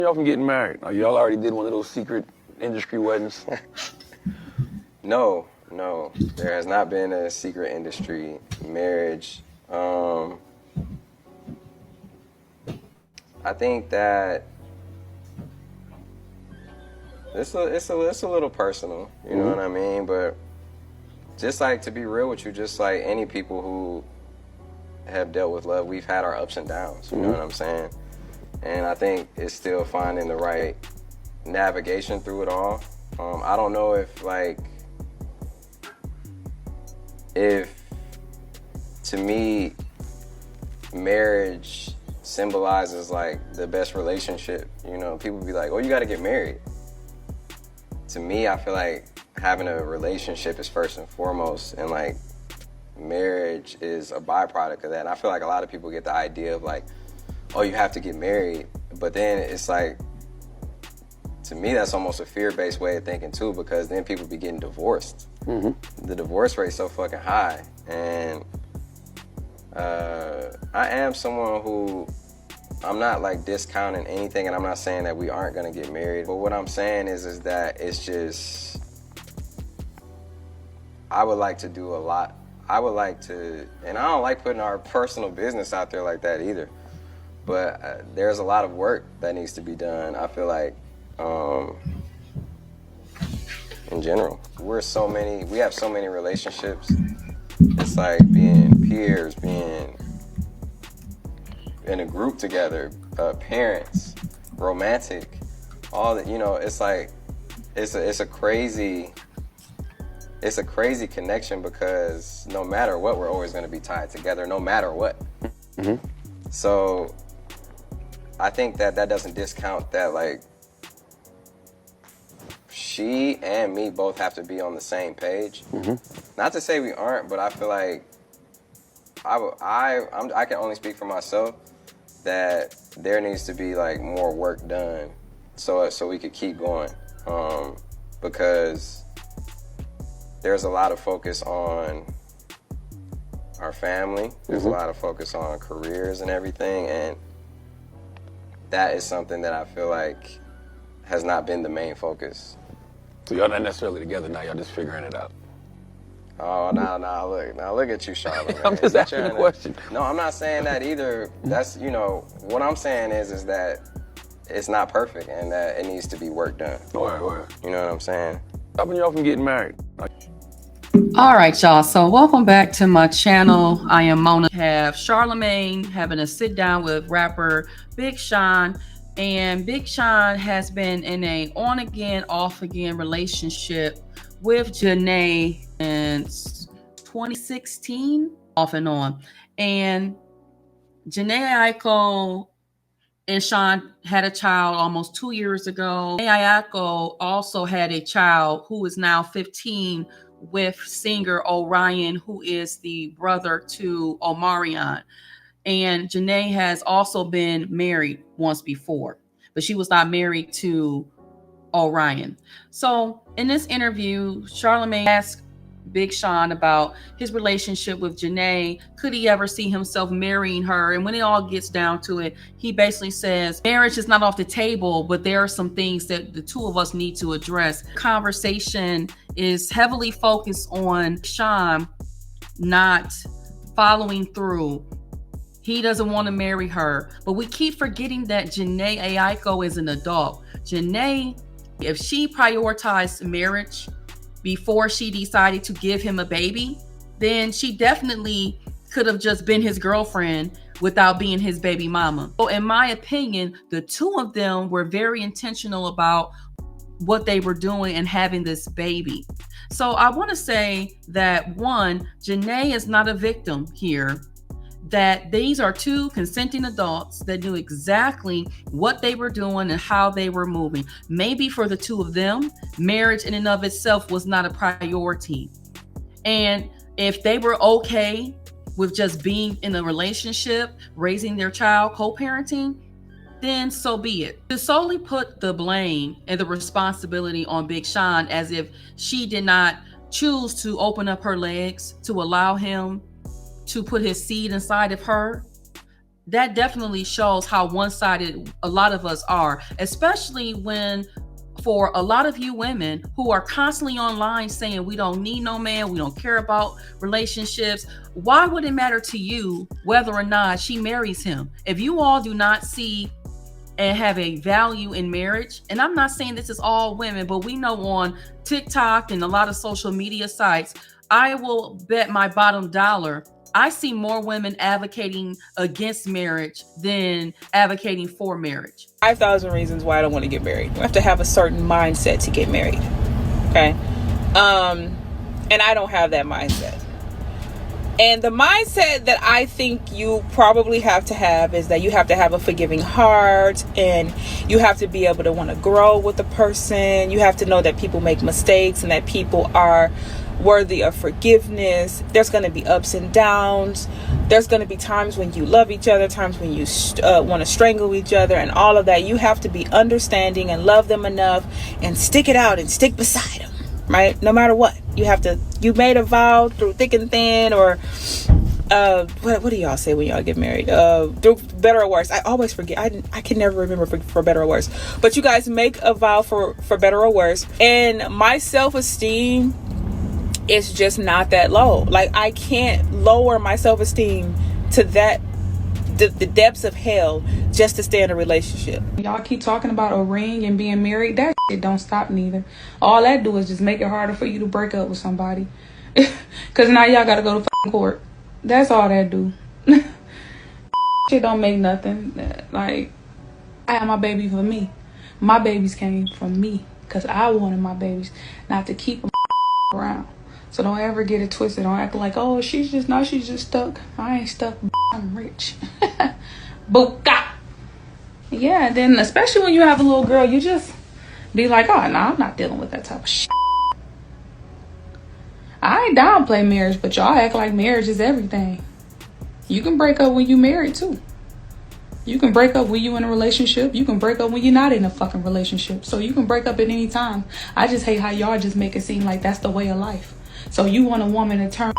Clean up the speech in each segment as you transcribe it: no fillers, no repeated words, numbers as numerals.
Y'all from getting married? Y'all already did one of those secret industry weddings? No, there has not been a secret industry marriage. I think that it's a little personal, you know what I mean? But just like, to be real with you, just like any people who have dealt with love, we've had our ups and downs, you know what I'm saying? And I think it's still finding the right navigation through it all. I don't know if to me, marriage symbolizes like the best relationship. You know, people be like, oh, you gotta get married. To me, I feel like having a relationship is first and foremost, and like marriage is a byproduct of that. And I feel like a lot of people get the idea of like, oh, you have to get married. But then it's like, to me, that's almost a fear-based way of thinking too, because then people be getting divorced. The divorce rate's so fucking high. And I am someone who, I'm not like discounting anything, and I'm not saying that we aren't gonna get married. But what I'm saying is that it's just, I would like to do a lot. I would like to, and I don't like putting our personal business out there like that either. But there's a lot of work that needs to be done. I feel like, in general, we have so many relationships. It's like being peers, being in a group together, parents, romantic, all that. You know, it's like it's a crazy connection, because no matter what, we're always going to be tied together, no matter what. So I think that doesn't discount that, like, she and me both have to be on the same page. Not to say we aren't, but I feel like I can only speak for myself, that there needs to be like more work done so we could keep going, because there's a lot of focus on our family. There's a lot of focus on careers and everything, and that is something that I feel like has not been the main focus. So y'all not necessarily together now, y'all just figuring it out? Oh, now look at you, Charlemagne. I'm just asking a question. No, I'm not saying that either. That's, you know, what I'm saying is that it's not perfect, and that it needs to be work done. Or. You know what I'm saying? Stopping y'all from getting married? All right, y'all. So welcome back to my channel. I am Mona. Have Charlemagne having a sit down with rapper Big Sean. And Big Sean has been in a on again, off again relationship with Jhene since 2016, off and on. And Jhene Aiko and Sean had a child almost 2 years ago. Jhene Aiko also had a child who is now 15 with singer Orion, who is the brother to Omarion. And Jhene has also been married once before, but she was not married to Orion. So in this interview, Charlemagne asked Big Sean about his relationship with Jhene. Could he ever see himself marrying her? And when it all gets down to it, he basically says marriage is not off the table, but there are some things that the two of us need to address. Conversation is heavily focused on Sean not following through. He doesn't want to marry her, but we keep forgetting that Jhene Aiko is an adult. Jhene, if she prioritized marriage before she decided to give him a baby, then she definitely could have just been his girlfriend without being his baby mama. So in my opinion, the two of them were very intentional about what they were doing and having this baby. So I want to say that, one, Jhene is not a victim here. That these are two consenting adults that knew exactly what they were doing and how they were moving. Maybe for the two of them, marriage in and of itself was not a priority. And if they were okay with just being in a relationship, raising their child, co-parenting, then so be it. To solely put the blame and the responsibility on Big Sean as if she did not choose to open up her legs to allow him to put his seed inside of her, that definitely shows how one-sided a lot of us are, especially when for a lot of you women who are constantly online saying we don't need no man, we don't care about relationships. Why would it matter to you whether or not she marries him? If you all do not see and have a value in marriage, and I'm not saying this is all women, but we know on TikTok and a lot of social media sites, I will bet my bottom dollar I see more women advocating against marriage than advocating for marriage. 5,000 reasons why I don't want to get married. You have to have a certain mindset to get married. Okay. And I don't have that mindset. And the mindset that I think you probably have to have is that you have to have a forgiving heart, and you have to be able to want to grow with the person. You have to know that people make mistakes and that people are worthy of forgiveness. There's going to be ups and downs. There's going to be times when you love each other, times when you want to strangle each other, and all of that. You have to be understanding and love them enough and stick it out and stick beside them, right? No matter what. You made a vow through thick and thin, or what do y'all say when y'all get married? Through better or worse. I always forget. I can never remember for better or worse. But you guys make a vow for better or worse. And my self-esteem is just not that low. Like, I can't lower my self-esteem to that the depths of hell just to stay in a relationship. Y'all keep talking about a ring and being married. That shit don't stop neither. All that do is just make it harder for you to break up with somebody. Cause now y'all gotta go to fucking court. That's all that do. Shit don't make nothing. Like, I had my baby for me. My babies came from me because I wanted my babies, not to keep them around. So don't ever get it twisted. Don't act like, oh, she's just stuck. I ain't stuck. I'm rich. Buka. Yeah, and then especially when you have a little girl, you just be like, oh, no, I'm not dealing with that type of shit. I ain't downplay marriage, but y'all act like marriage is everything. You can break up when you married too. You can break up when you in a relationship. You can break up when you're not in a fucking relationship. So you can break up at any time. I just hate how y'all just make it seem like that's the way of life. So you want a woman to turn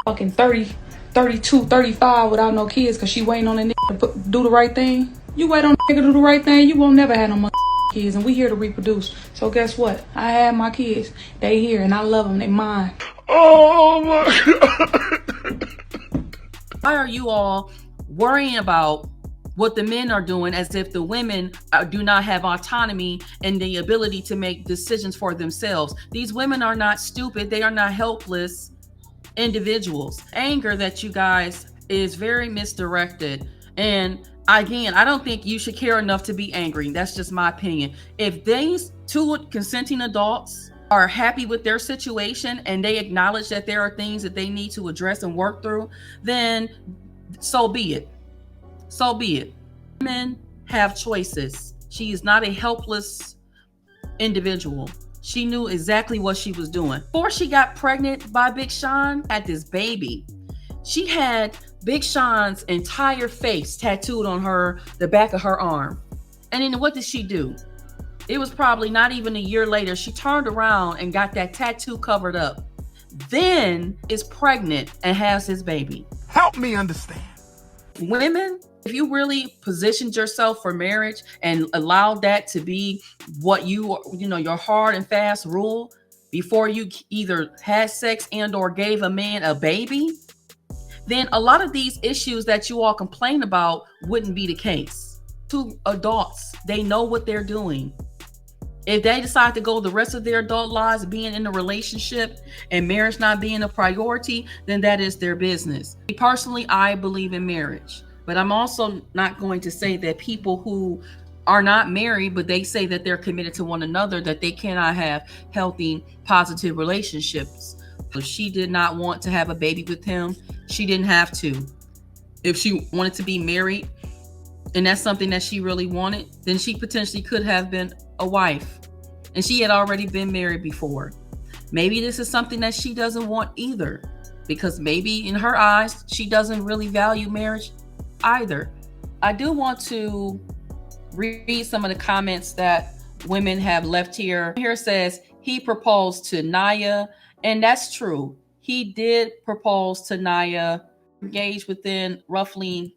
fucking 30, 32, 35 without no kids because she waiting on a nigga to do the right thing? You wait on a nigga to do the right thing, you won't never have no kids, and we here to reproduce. So guess what? I had my kids. They here, and I love them. They mine. Oh my God. Why are you all worrying about what the men are doing as if the women do not have autonomy and the ability to make decisions for themselves? These women are not stupid. They are not helpless individuals. Anger that you guys is very misdirected. And again, I don't think you should care enough to be angry. That's just my opinion. If these two consenting adults are happy with their situation and they acknowledge that there are things that they need to address and work through, then so be it. So be it. Women have choices. She is not a helpless individual. She knew exactly what she was doing. Before she got pregnant by Big Sean, had this baby, she had Big Sean's entire face tattooed on her, the back of her arm. And then what did she do? It was probably not even a year later, she turned around and got that tattoo covered up. Then is pregnant and has his baby. Help me understand. Women, if you really positioned yourself for marriage and allowed that to be what your hard and fast rule before you either had sex and or gave a man a baby, then a lot of these issues that you all complain about wouldn't be the case. Two adults, they know what they're doing. If they decide to go the rest of their adult lives being in a relationship and marriage not being a priority, then that is their business. Personally, I believe in marriage, but I'm also not going to say that people who are not married, but they say that they're committed to one another, that they cannot have healthy, positive relationships. If she did not want to have a baby with him, she didn't have to. If she wanted to be married, and that's something that she really wanted, then she potentially could have been a wife. And she had already been married before. Maybe this is something that she doesn't want either, because maybe in her eyes, she doesn't really value marriage either. I do want to read some of the comments that women have left here. Here says, he proposed to Naya, and that's true. He did propose to Naya, engaged within roughly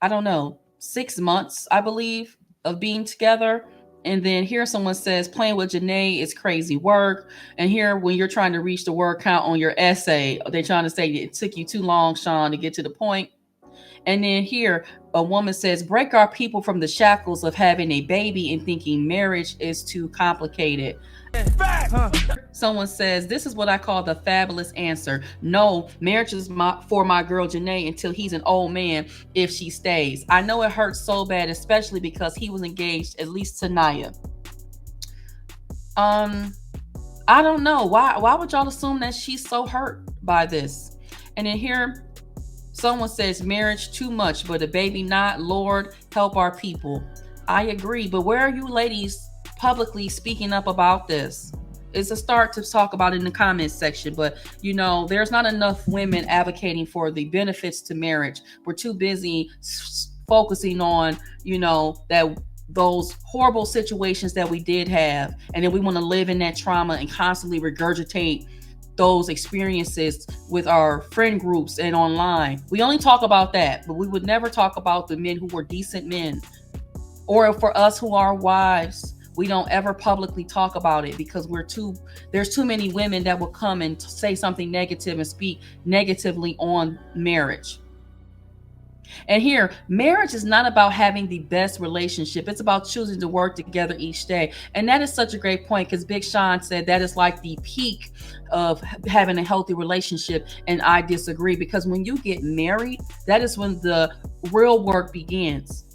I don't know, 6 months, I believe, of being together. And then here someone says playing with Jhene is crazy work. And here when you're trying to reach the word count on your essay, they're trying to say it took you too long, Sean, to get to the point. And then here a woman says break our people from the shackles of having a baby and thinking marriage is too complicated. Someone says this is what I call the fabulous answer. No, marriage is for my girl Jhene until he's an old man if she stays. I know it hurts so bad, especially because he was engaged at least to Naya. I don't know why would y'all assume that she's so hurt by this. And then here someone says marriage too much but a baby not. Lord help our people. I agree, but where are you ladies publicly speaking up about this? It's a start to talk about it in the comments section, but you know, there's not enough women advocating for the benefits to marriage. We're too busy focusing on, you know, that those horrible situations that we did have, and then we want to live in that trauma and constantly regurgitate those experiences with our friend groups and online. We only talk about that, but we would never talk about the men who were decent men, or for us who are wives. We don't ever publicly talk about it because there's too many women that will come and say something negative and speak negatively on marriage. And here, marriage is not about having the best relationship. It's about choosing to work together each day. And that is such a great point, because Big Sean said that is like the peak of having a healthy relationship. And I disagree, because when you get married, that is when the real work begins.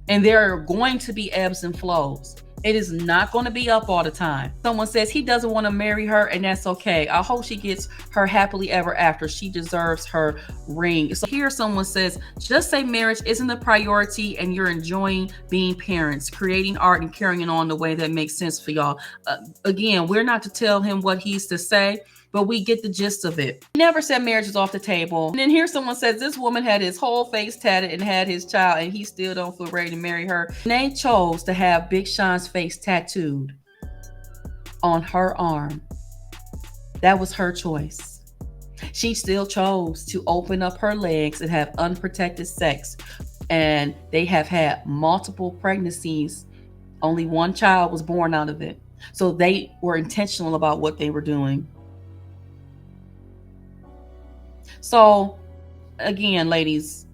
And there are going to be ebbs and flows. It is not going to be up all the time. Someone says he doesn't want to marry her, and that's okay. I hope she gets her happily ever after. She deserves her ring. So here someone says, just say marriage isn't a priority and you're enjoying being parents, creating art and carrying on the way that makes sense for y'all. Again, we're not to tell him what he's to say, but we get the gist of it. He never said marriage is off the table. And then here someone says this woman had his whole face tatted and had his child, and he still don't feel ready to marry her. Jhene chose to have Big Sean's face tattooed on her arm. That was her choice. She still chose to open up her legs and have unprotected sex. And they have had multiple pregnancies. Only one child was born out of it. So they were intentional about what they were doing. So again, ladies,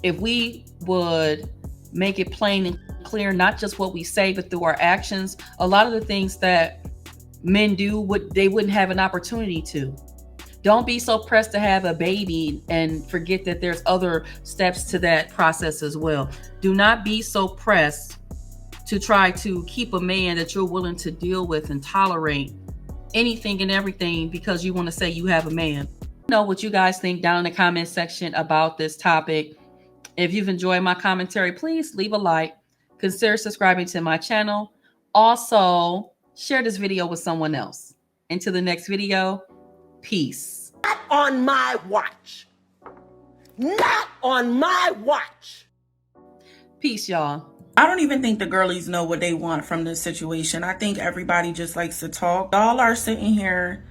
if we would make it plain and clear, not just what we say, but through our actions, a lot of the things that men do, they wouldn't have an opportunity to. Don't be so pressed to have a baby and forget that there's other steps to that process as well. Do not be so pressed to try to keep a man that you're willing to deal with and tolerate anything and everything because you want to say you have a man. Know what you guys think down in the comment section about this topic. If you've enjoyed my commentary, please leave a like, consider subscribing to my channel. Also, share this video with someone else. Until the next video, peace. Not on my watch. Not on my watch. Peace, y'all. I don't even think the girlies know what they want from this situation. I think everybody just likes to talk. Y'all are sitting here,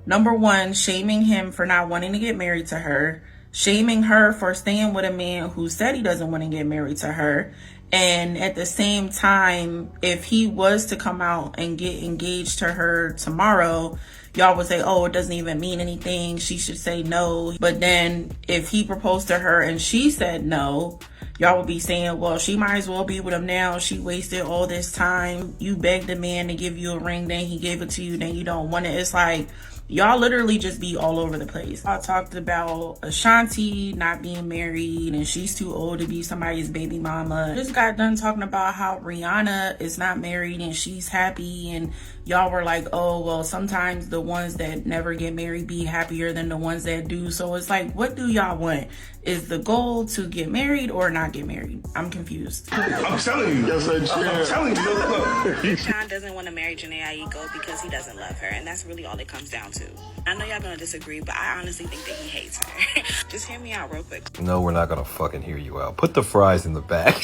number one, shaming him for not wanting to get married to her, shaming her for staying with a man who said he doesn't want to get married to her. And at the same time, if he was to come out and get engaged to her tomorrow, y'all would say, oh, it doesn't even mean anything. She should say no. But then if he proposed to her and she said no, y'all would be saying, well, she might as well be with him now. She wasted all this time. You begged a man to give you a ring, then he gave it to you, then you don't want it. It's like, y'all literally just be all over the place. I talked about Ashanti not being married and she's too old to be somebody's baby mama. Just got done talking about how Rihanna is not married and she's happy, and y'all were like, oh, well, sometimes the ones that never get married be happier than the ones that do. So it's like, what do y'all want? Is the goal to get married or not get married? I'm confused. I'm telling you. Yes, I'm telling you. Look. Sean doesn't want to marry Jhene Aiko because he doesn't love her, and that's really all it comes down to. I know y'all gonna disagree, but I honestly think that he hates her. Just hear me out real quick. No, we're not gonna fucking hear you out. Put the fries in the back.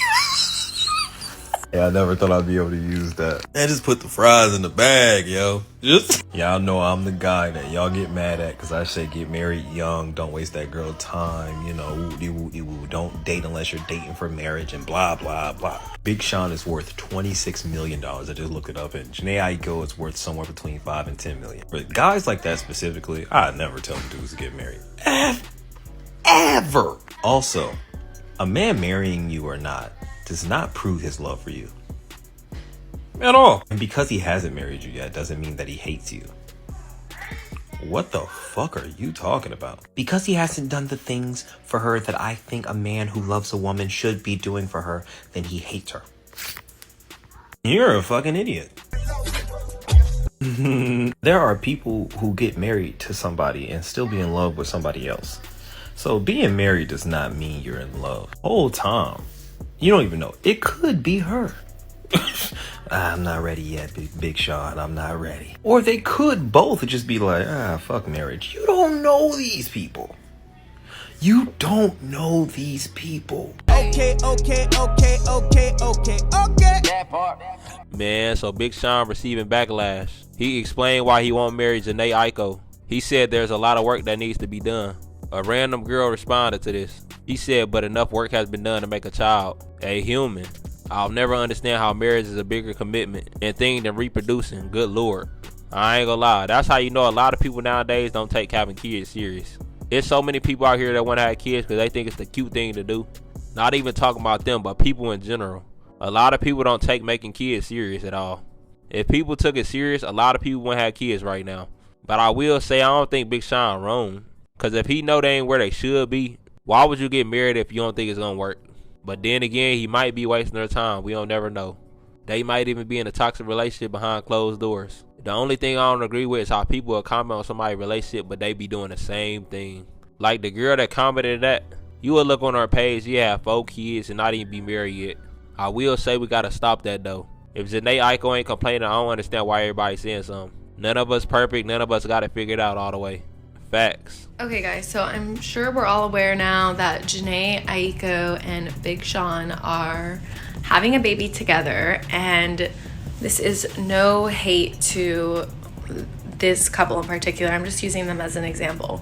Yeah, I never thought I'd be able to use that. Man, just put the fries in the bag, yo. Just y'all know I'm the guy that y'all get mad at because I say get married young, don't waste that girl time, you know, woo-de-woo-de-woo. Don't date unless you're dating for marriage and blah, blah, blah. Big Sean is worth $26 million. I just looked it up, and Jhene Aiko is worth somewhere between 5 and 10 million. But guys like that specifically, I'd never tell them dudes to get married. Ever. Also, a man marrying you or not does not prove his love for you at all. And because he hasn't married you yet doesn't mean that he hates you. What the fuck are you talking about? Because he hasn't done the things for her that I think a man who loves a woman should be doing for her, then he hates her. You're a fucking idiot. There are people who get married to somebody and still be in love with somebody else. So being married does not mean you're in love. Whole time, you don't even know. It could be her. I'm not ready yet, Big Sean. I'm not ready. Or they could both just be like, fuck marriage. You don't know these people. You don't know these people. Okay. That part. Man, so Big Sean receiving backlash. He explained why he won't marry Jhene Aiko. He said there's a lot of work that needs to be done. A random girl responded to this. He said, but enough work has been done to make a child, a human. I'll never understand how marriage is a bigger commitment and thing than reproducing. Good Lord. I ain't gonna lie. That's how you know a lot of people nowadays don't take having kids serious. There's so many people out here that want to have kids because they think it's the cute thing to do. Not even talking about them, but people in general. A lot of people don't take making kids serious at all. If people took it serious, a lot of people wouldn't have kids right now. But I will say I don't think Big Sean wrong. Because if he know they ain't where they should be, why would you get married if you don't think it's going to work? But then again, he might be wasting their time. We don't never know. They might even be in a toxic relationship behind closed doors. The only thing I don't agree with is how people will comment on somebody's relationship, but they be doing the same thing. Like the girl that commented that, you will look on her page, you have 4 kids and not even be married yet. I will say we got to stop that though. If Jhene Aiko ain't complaining, I don't understand why everybody's saying something. None of us perfect. None of us got it figured out all the way. Facts. Okay guys, so I'm sure we're all aware now that Jhene Aiko and Big Sean are having a baby together, and this is no hate to this couple in particular. I'm just using them as an example.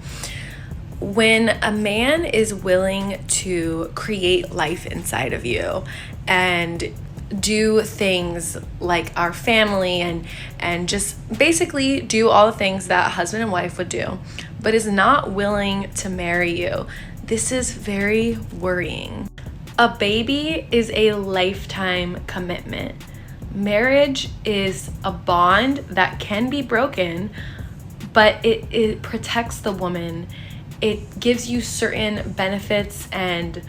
When a man is willing to create life inside of you and do things like our family and just basically do all the things that husband and wife would do, but is not willing to marry you, this is very worrying. A baby is a lifetime commitment. Marriage is a bond that can be broken, but it protects the woman. It gives you certain benefits and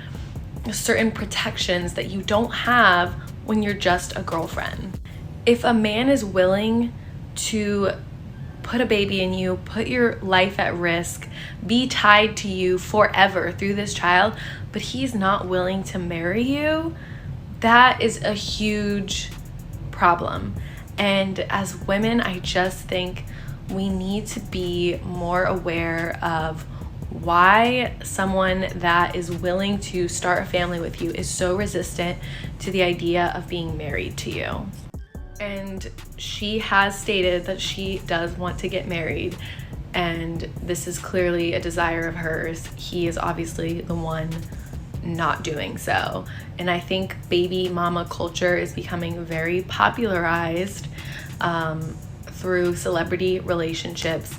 certain protections that you don't have when you're just a girlfriend. If a man is willing to put a baby in you, put your life at risk, be tied to you forever through this child, but he's not willing to marry you, that is a huge problem. And as women, I just think we need to be more aware of why someone that is willing to start a family with you is so resistant to the idea of being married to you. And she has stated that she does want to get married, and this is clearly a desire of hers. He is obviously the one not doing so. And I think baby mama culture is becoming very popularized through celebrity relationships.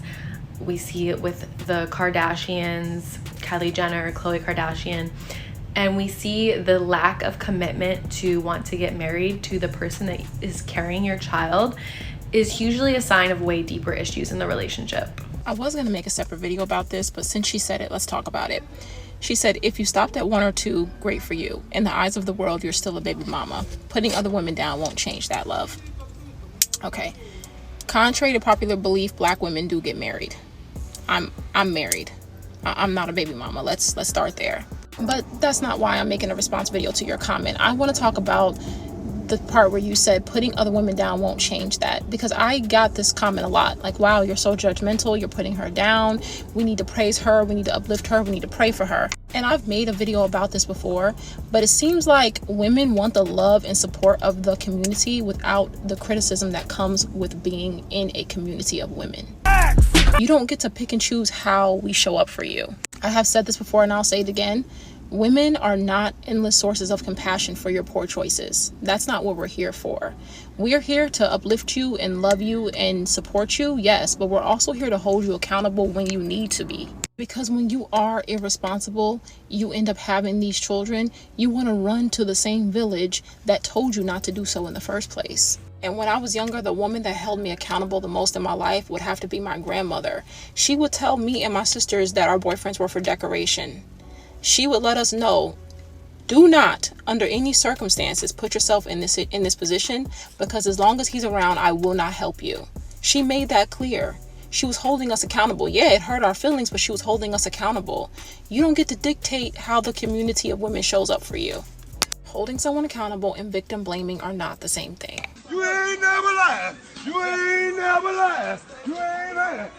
We see it with the Kardashians, Kylie Jenner, Khloe Kardashian, and we see the lack of commitment to want to get married to the person that is carrying your child is usually a sign of way deeper issues in the relationship. I was going to make a separate video about this, but since she said it, let's talk about it. She said, if you stopped at 1 or 2, great for you. In the eyes of the world, you're still a baby mama. Putting other women down won't change that, love. Okay. Contrary to popular belief, black women do get married. I'm married. I'm not a baby mama. Let's start there. But that's not why I'm making a response video to your comment. I want to talk about the part where you said putting other women down won't change that, because I got this comment a lot, like, wow, you're so judgmental, you're putting her down, we need to praise her, we need to uplift her, we need to pray for her. And I've made a video about this before, but it seems like women want the love and support of the community without the criticism that comes with being in a community of women. You don't get to pick and choose how we show up for you. I have said this before and I'll say it again. Women are not endless sources of compassion for your poor choices. That's not what we're here for. We are here to uplift you and love you and support you, yes, but we're also here to hold you accountable when you need to be. Because when you are irresponsible, you end up having these children, you want to run to the same village that told you not to do so in the first place. And when I was younger, the woman that held me accountable the most in my life would have to be my grandmother. She would tell me and my sisters that our boyfriends were for decoration. She would let us know, do not, under any circumstances, put yourself in this position, because as long as he's around, I will not help you. She made that clear. She was holding us accountable. Yeah, it hurt our feelings, but she was holding us accountable. You don't get to dictate how the community of women shows up for you. Holding someone accountable and victim blaming are not the same thing. You ain't never lied. You ain't never lied. You ain't lied.